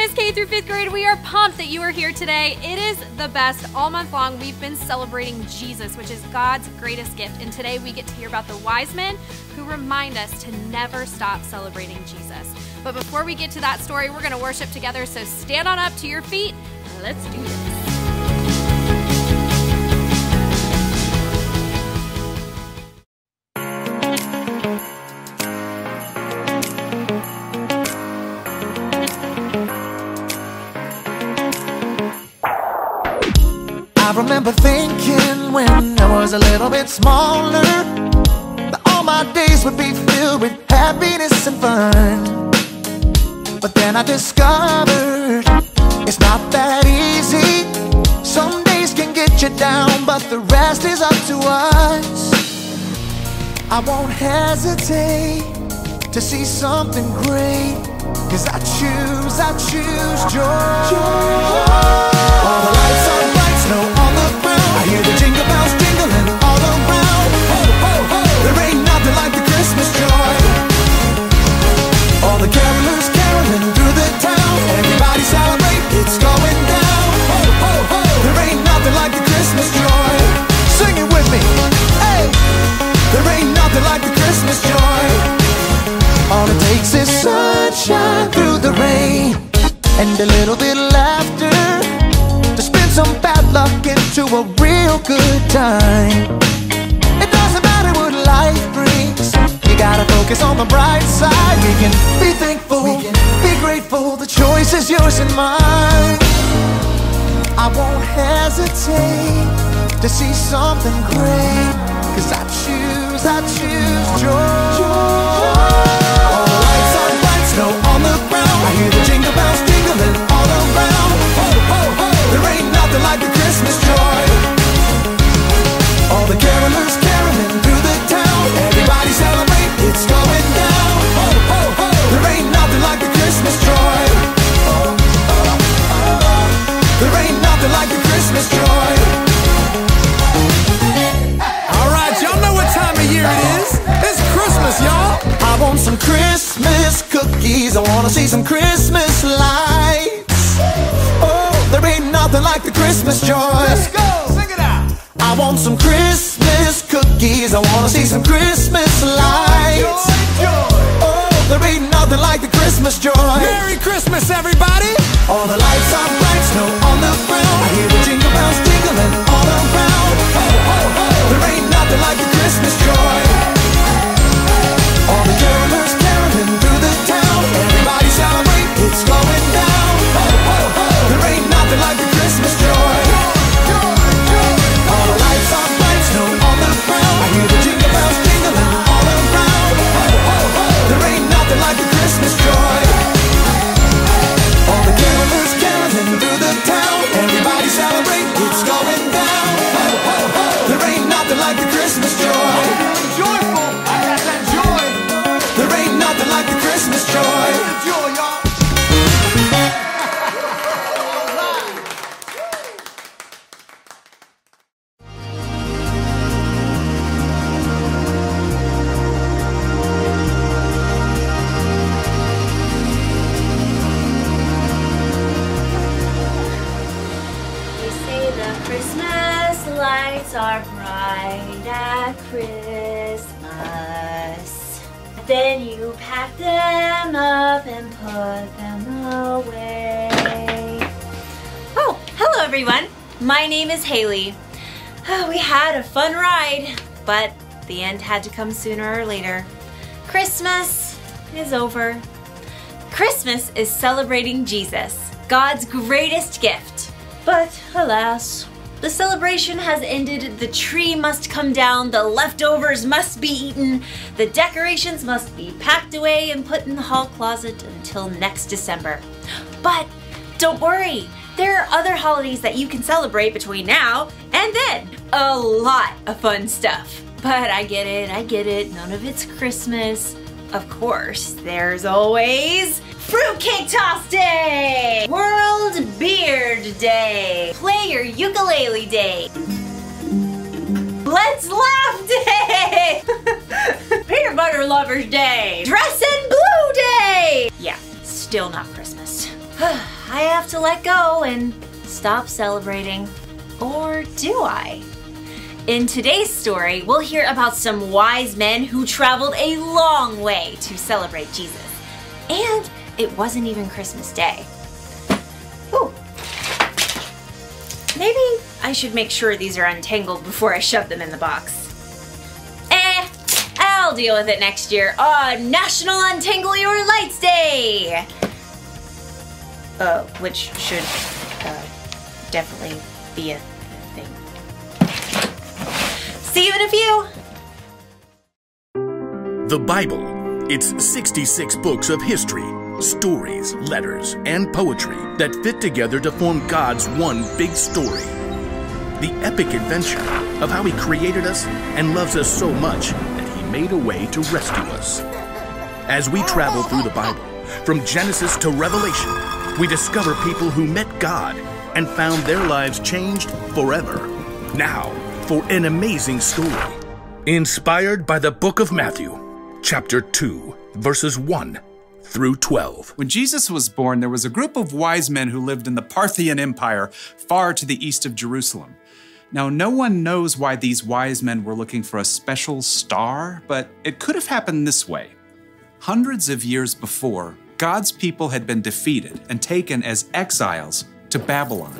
is K through 5th grade. We are pumped that you are here today. It is the best. All month long, we've been celebrating Jesus, which is God's greatest gift. And today we get to hear about the wise men who remind us to never stop celebrating Jesus. But before we get to that story, we're going to worship together. So stand on up to your feet. Let's do this. I remember thinking when I was a little bit smaller that all my days would be filled with happiness and fun. But then I discovered it's not that easy. Some days can get you down, but the rest is up to us. I won't hesitate to see something great, 'cause I choose joy. All the lights are bright, snow on the ground. I hear the jingle bells jingling all around. Ho, ho, ho! There ain't nothing like the Christmas joy. All the carolers caroling through the town. Everybody celebrate, it's going down. Ho, ho, ho! There ain't nothing like the Christmas joy. Sing it with me, hey! There ain't nothing like the Christmas joy. All it takes is sunshine through the rain and a little bit of laughter to spin some bad luck into a real good time. It doesn't matter what life brings, you gotta focus on the bright side. We can be thankful, be grateful, the choice is yours and mine. I won't hesitate to see something great, 'cause I choose joy. All the lights are bright, snow on the ground. I hear the jingle bells jingling all around. Ho, ho, ho! There ain't nothing like the Christmas joy. All the carolers caroling through the town. Everybody celebrate, it's going down. Ho, ho, ho! There ain't nothing like the Christmas joy. There ain't nothing like the Christmas joy. Alright, y'all know what time of year it is. It's Christmas, y'all. I want some Christmas cookies. I wanna see some Christmas lights. Oh, there ain't nothing like the Christmas joy. Let's go, sing it out. I want some Christmas cookies. I wanna see some Christmas lights. Joy, joy. Oh, there ain't nothing like the Christmas joy. Merry Christmas, everybody. All the lights are bright, snow on the ground. I hear the jingle bells jingling all around. Ho, ho, ho! There ain't nothing like the Christmas joy. All the carolers caroling through the town. Everybody celebrate, it's going down. Ho, ho, ho! There ain't nothing like the Christmas joy. All the lights are bright, snow on the ground. I hear the jingle bells jingling all around. Ho, ho, ho! There ain't nothing like the Christmas joy. All the carolers caroling through the town. Everybody celebrate, it's going down. Ho, ho, ho! There ain't nothing like the Christmas joy. Joyful, I got that joy. There ain't nothing like the Christmas joy. Joy, y'all. You say the Christmas lights are bright at Christmas. Then you pack them up and put them away. Oh, hello everyone. My name is Haley. We had a fun ride, but the end had to come sooner or later. Christmas is over. Christmas is celebrating Jesus, God's greatest gift. But alas, the celebration has ended. The tree must come down, the leftovers must be eaten, the decorations must be packed away and put in the hall closet until next December. But don't worry, there are other holidays that you can celebrate between now and then. A lot of fun stuff. But I get it, none of it's Christmas. Of course, there's always Fruitcake Toss Day! World Beard Day! Play your ukulele day! Let's Laugh Day! Peanut Butter Lovers Day! Dress in Blue Day! Yeah, still not Christmas. I have to let go and stop celebrating. Or do I? In today's story, we'll hear about some wise men who traveled a long way to celebrate Jesus. And it wasn't even Christmas Day. Ooh. Maybe I should make sure these are untangled before I shove them in the box. I'll deal with it next year on National Untangle Your Lights Day! Which should definitely be a thing. See you in a few! The Bible. It's 66 books of history, stories, letters, and poetry that fit together to form God's one big story. The epic adventure of how He created us and loves us so much that He made a way to rescue us. As we travel through the Bible, from Genesis to Revelation, we discover people who met God and found their lives changed forever. Now, for an amazing story, inspired by the book of Matthew, chapter 2, verses 1 through 12. When Jesus was born, there was a group of wise men who lived in the Parthian Empire, far to the east of Jerusalem. Now, no one knows why these wise men were looking for a special star, but it could have happened this way. Hundreds of years before, God's people had been defeated and taken as exiles to Babylon.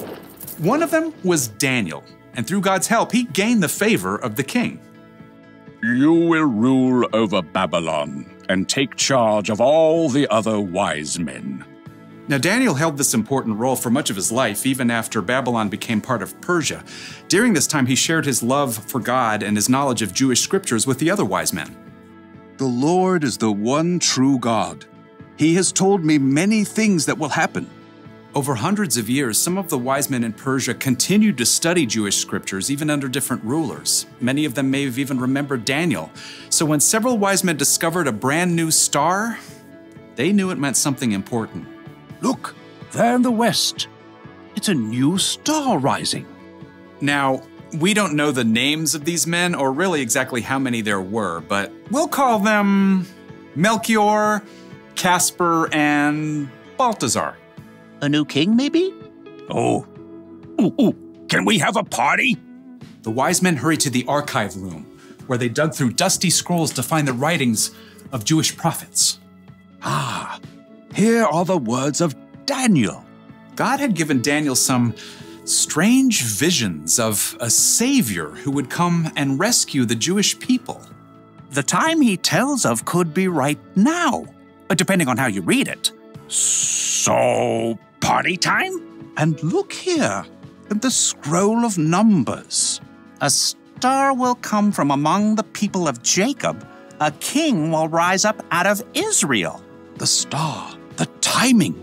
One of them was Daniel, and through God's help, he gained the favor of the king. You will rule over Babylon and take charge of all the other wise men. Now, Daniel held this important role for much of his life, even after Babylon became part of Persia. During this time, he shared his love for God and his knowledge of Jewish scriptures with the other wise men. The Lord is the one true God. He has told me many things that will happen. Over hundreds of years, some of the wise men in Persia continued to study Jewish scriptures, even under different rulers. Many of them may have even remembered Daniel. So when several wise men discovered a brand new star, they knew it meant something important. Look, there in the west. It's a new star rising. Now, we don't know the names of these men or really exactly how many there were, but we'll call them Melchior, Casper, and Balthazar. A new king, maybe? Oh. Ooh, can we have a party? The wise men hurried to the archive room, where they dug through dusty scrolls to find the writings of Jewish prophets. Ah, here are the words of Daniel. God had given Daniel some strange visions of a savior who would come and rescue the Jewish people. The time he tells of could be right now, depending on how you read it. So, party time? And look here, at the scroll of numbers. A star will come from among the people of Jacob. A king will rise up out of Israel. The star, the timing.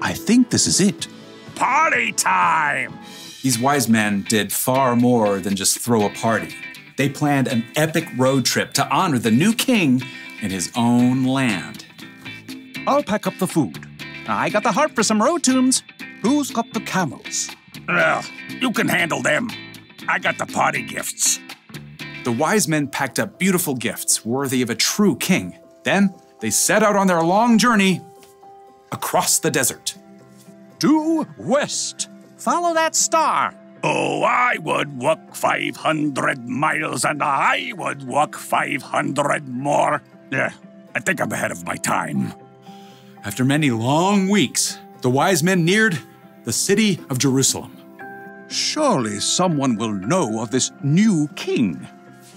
I think this is it. Party time! These wise men did far more than just throw a party. They planned an epic road trip to honor the new king in his own land. I'll pack up the food. I got the heart for some road tunes. Who's got the camels? You can handle them. I got the party gifts. The wise men packed up beautiful gifts worthy of a true king. Then they set out on their long journey across the desert. Due west. Follow that star. Oh, I would walk 500 miles and I would walk 500 more. Yeah, I think I'm ahead of my time. After many long weeks, the wise men neared the city of Jerusalem. Surely someone will know of this new king.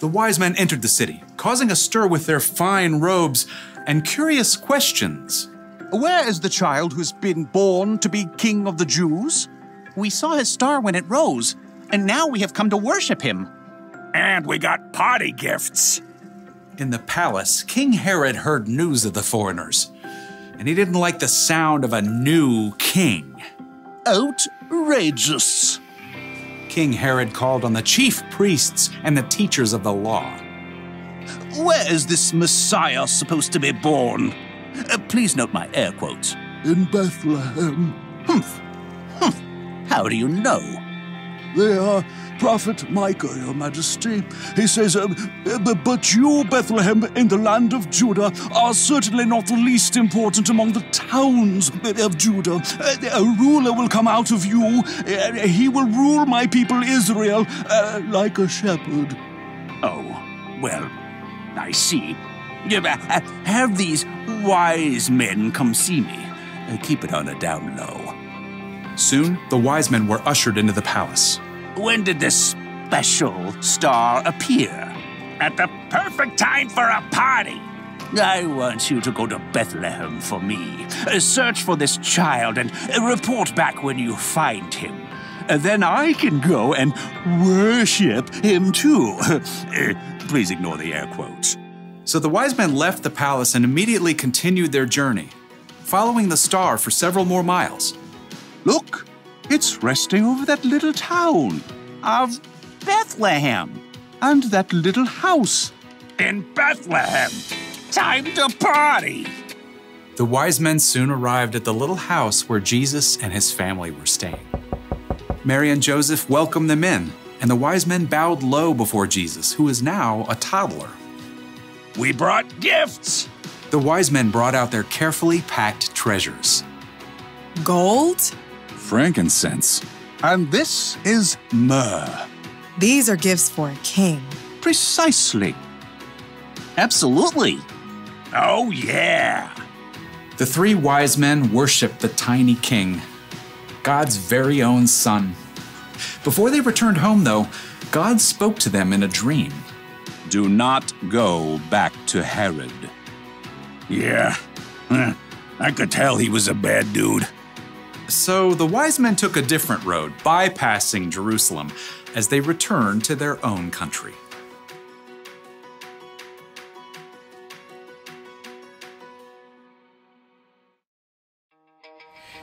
The wise men entered the city, causing a stir with their fine robes and curious questions. Where is the child who's been born to be king of the Jews? We saw his star when it rose, and now we have come to worship him. And we got party gifts. In the palace, King Herod heard news of the foreigners, and he didn't like the sound of a new king. Outrageous. King Herod called on the chief priests and the teachers of the law. Where is this Messiah supposed to be born? Please note my air quotes. In Bethlehem. Humph. How do you know? They are Prophet Micah, Your Majesty. He says, but you, Bethlehem, in the land of Judah, are certainly not the least important among the towns of Judah. A ruler will come out of you. He will rule my people Israel like a shepherd. Oh, well, I see. Have these wise men come see me. Keep it on a down low. Soon, the wise men were ushered into the palace. When did this special star appear? At the perfect time for a party. I want you to go to Bethlehem for me. Search for this child and report back when you find him. Then I can go and worship him too. Please ignore the air quotes. So the wise men left the palace and immediately continued their journey, following the star for several more miles. Look, it's resting over that little town of Bethlehem and that little house. In Bethlehem. Time to party. The wise men soon arrived at the little house where Jesus and his family were staying. Mary and Joseph welcomed them in, and the wise men bowed low before Jesus, who is now a toddler. We brought gifts. The wise men brought out their carefully packed treasures. Gold? Frankincense. And this is myrrh. These are gifts for a king. Precisely. Absolutely. Oh, yeah. The three wise men worshiped the tiny king, God's very own son. Before they returned home, though, God spoke to them in a dream. Do not go back to Herod. Yeah. I could tell he was a bad dude. So the wise men took a different road, bypassing Jerusalem, as they returned to their own country.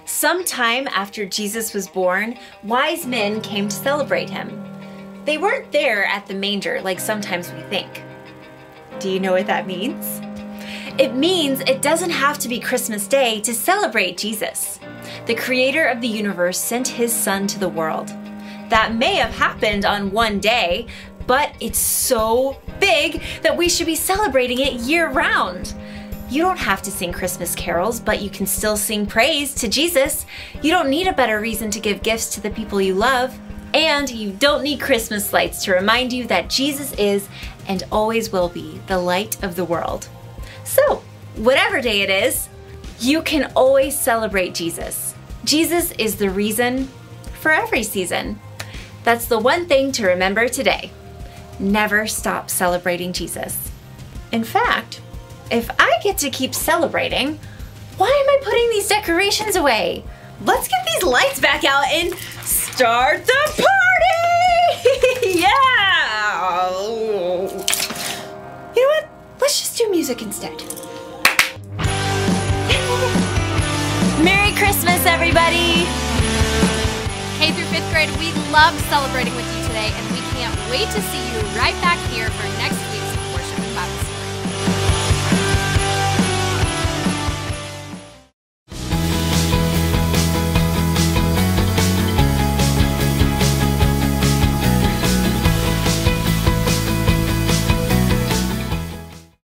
Sometime after Jesus was born, wise men came to celebrate him. They weren't there at the manger like sometimes we think. Do you know what that means? It means it doesn't have to be Christmas Day to celebrate Jesus. The creator of the universe sent his son to the world. That may have happened on one day, but it's so big that we should be celebrating it year-round. You don't have to sing Christmas carols, but you can still sing praise to Jesus. You don't need a better reason to give gifts to the people you love. And you don't need Christmas lights to remind you that Jesus is and always will be the light of the world. So, whatever day it is, you can always celebrate Jesus. Jesus is the reason for every season. That's the one thing to remember today. Never stop celebrating Jesus. In fact, if I get to keep celebrating, why am I putting these decorations away? Let's get these lights back out and start the party! Yeah! You know what? Let's just do music instead. Merry Christmas, everybody! K through 5th grade, we love celebrating with you today, and we can't wait to see you right back here for next week.